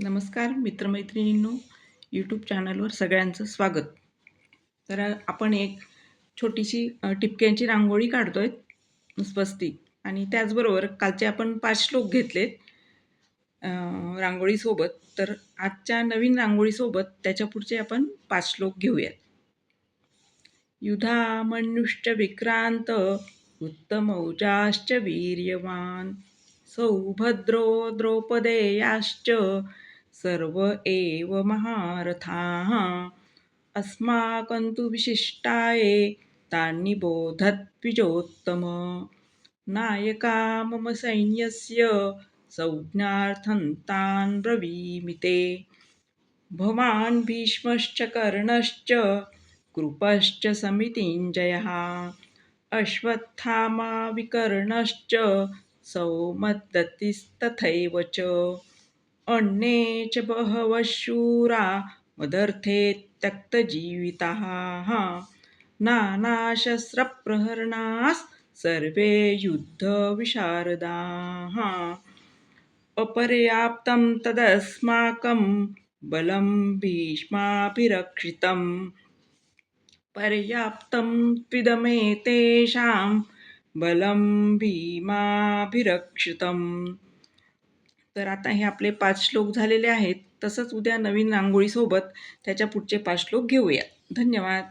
नमस्कार मित्रमैत्रिणींनो, यूट्यूब चॅनलवर सगळ्यांचं स्वागत. तर आपण एक छोटीशी ठिपक्यांची रांगोळी काढतोय स्वस्तिक आणि त्याचबरोबर कालचे आपण 5 श्लोक घेतलेत रांगोळीसोबत. तर आजच्या नवीन रांगोळीसोबत त्याच्या पुढचे आपण 5 श्लोक घेऊयात. युधामन्युश्च विक्रांत उत्तमौजाश्च वीर्यवान् सौभद्रो द्रौपदेयाश्च सर्व एव महारथाः अस्माकं तु विशिष्टाये तान्निबोधद्विजोत्तम नायका मम सैन्यस्य संज्ञार्थं तान् ब्रवीमि ते भवान् भीष्मश्च कर्णश्च कृपश्च समितिञ्जयः अश्वत्थामा विकर्णश्च सौमदत्तिस्तथैव च अन्ये च बहवः शूरा मदर्थे त्यक्तजीविताः नानाशस्त्रप्रहरणाः सर्वे युद्धविशारदाः अपर्याप्तं तदस्माकं बलं भीष्माभिरक्षितं पर्याप्तं त्विदमेतेषां बलं भीमाभिरक्षितं. तर आता हे आपले 5 श्लोक झालेले आहेत. तसंच उद्या नवीन रांगोळीसोबत त्याच्या पुढचे 5 श्लोक घेऊया. धन्यवाद.